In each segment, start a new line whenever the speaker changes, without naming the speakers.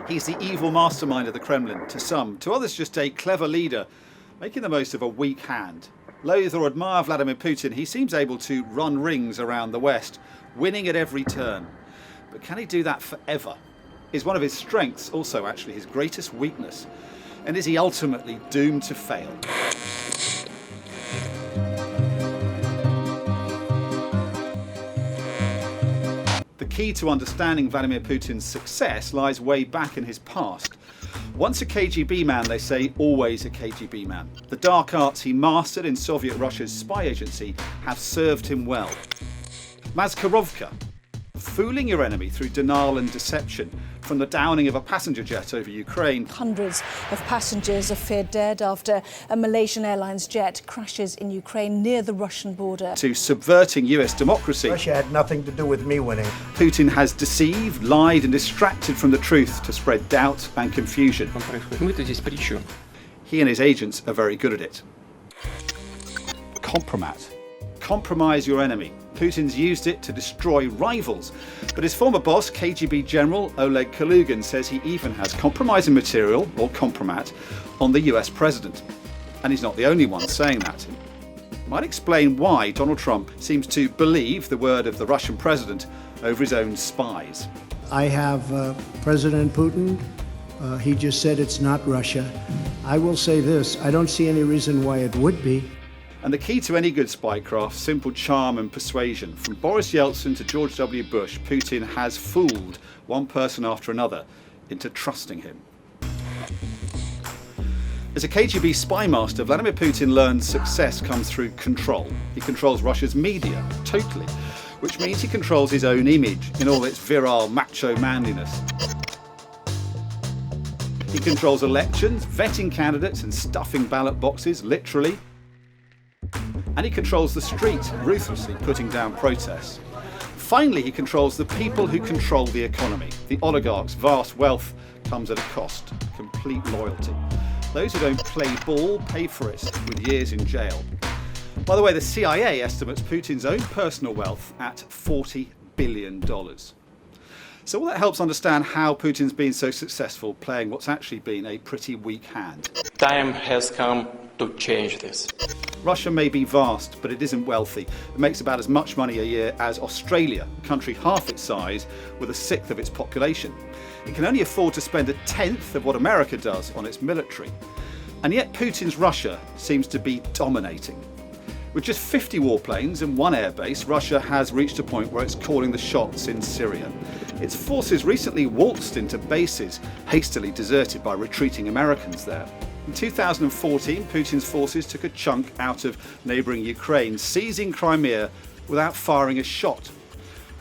He's the evil mastermind of the Kremlin to some, to others just a clever leader, making the most of a weak hand. Loathe or admire Vladimir Putin, he seems able to run rings around the West, winning at every turn. But can he do that forever? Is one of his strengths also actually his greatest weakness? And is he ultimately doomed to fail? The key to understanding Vladimir Putin's success lies way back in his past. Once a KGB man, they say, always a KGB man. The dark arts he mastered in Soviet Russia's spy agency have served him well. Maskarovka, fooling your enemy through denial and deception, from the downing of a passenger jet over Ukraine.
Hundreds of passengers are feared dead after a Malaysian Airlines jet crashes in Ukraine near the Russian border.
To subverting US democracy.
Russia had nothing to do with me winning.
Putin has deceived, lied and distracted from the truth to spread doubt and confusion. He and his agents are very good at it. Compromat. Compromise your enemy. Putin's used it to destroy rivals. But his former boss, KGB General Oleg Kalugin, says he even has compromising material, or compromat, on the US president. And he's not the only one saying that. Might explain why Donald Trump seems to believe the word of the Russian president over his own spies.
I have President Putin. He just said it's not Russia. I will say this, I don't see any reason why it would be.
And the key to any good spycraft, simple charm and persuasion. From Boris Yeltsin to George W. Bush, Putin has fooled one person after another into trusting him. As a KGB spy master, Vladimir Putin learned success comes through control. He controls Russia's media, totally, which means he controls his own image in all its virile macho manliness. He controls elections, vetting candidates and stuffing ballot boxes, literally. And he controls the street, ruthlessly putting down protests. Finally, he controls the people who control the economy. The oligarchs' vast wealth comes at a cost, complete loyalty. Those who don't play ball pay for it with years in jail. By the way, the CIA estimates Putin's own personal wealth at $40 billion. So all that helps understand how Putin's been so successful playing what's actually been a pretty weak hand.
Time has come to change this.
Russia may be vast, but it isn't wealthy. It makes about as much money a year as Australia, a country half its size with a sixth of its population. It can only afford to spend a tenth of what America does on its military. And yet Putin's Russia seems to be dominating. With just 50 warplanes and one airbase, Russia has reached a point where it's calling the shots in Syria. Its forces recently waltzed into bases hastily deserted by retreating Americans there. In 2014, Putin's forces took a chunk out of neighbouring Ukraine, seizing Crimea without firing a shot.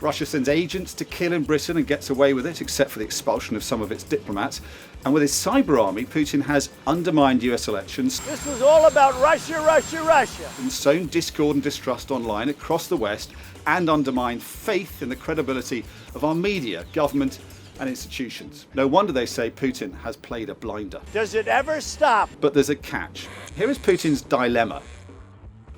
Russia sends agents to kill in Britain and gets away with it, except for the expulsion of some of its diplomats. And with his cyber army, Putin has undermined US elections.
This was all about Russia, Russia, Russia.
And sown discord and distrust online across the West and undermined faith in the credibility of our media, government and institutions. No wonder they say Putin has played a blinder.
Does it ever stop?
But there's a catch. Here is Putin's dilemma.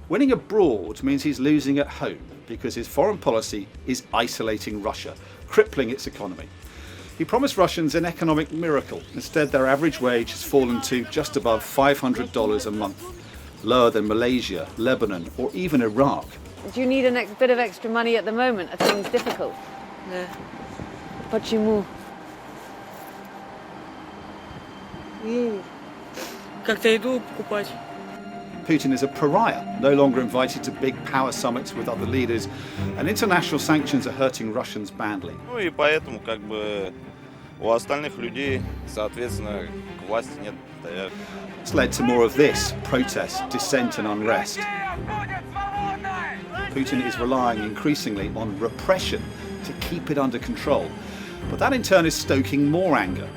Winning abroad means he's losing at home because his foreign policy is isolating Russia, crippling its economy. He promised Russians an economic miracle. Instead, their average wage has fallen to just above $500 a month, lower than Malaysia, Lebanon, or even Iraq.
Do you need a bit of extra money at the moment? Are things difficult?
Да.
Почему?
Ну, как-то иду покупать.
Putin is a pariah, no longer invited to big power summits with other leaders, and international sanctions are hurting Russians badly.
Ну и поэтому как бы у остальных людей, соответственно, к власти нет доверия.
It's led to more of this, protest, dissent and unrest. Putin is relying increasingly on repression to keep it under control, but that in turn is stoking more anger.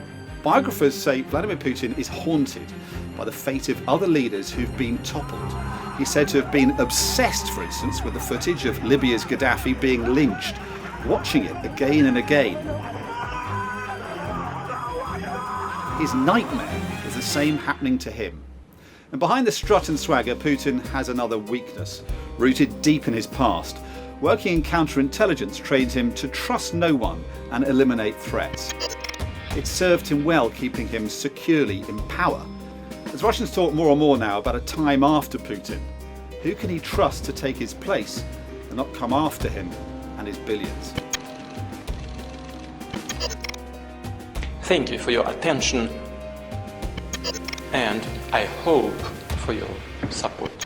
Biographers say Vladimir Putin is haunted by the fate of other leaders who've been toppled. He's said to have been obsessed, for instance, with the footage of Libya's Gaddafi being lynched, watching it again and again. His nightmare is the same happening to him. And behind the strut and swagger, Putin has another weakness, rooted deep in his past. Working in counterintelligence trained him to trust no one and eliminate threats. It served him well, keeping him securely in power. As Russians talk more and more now about a time after Putin, who can he trust to take his place and not come after him and his billions?
Thank you for your attention, and I hope for your support.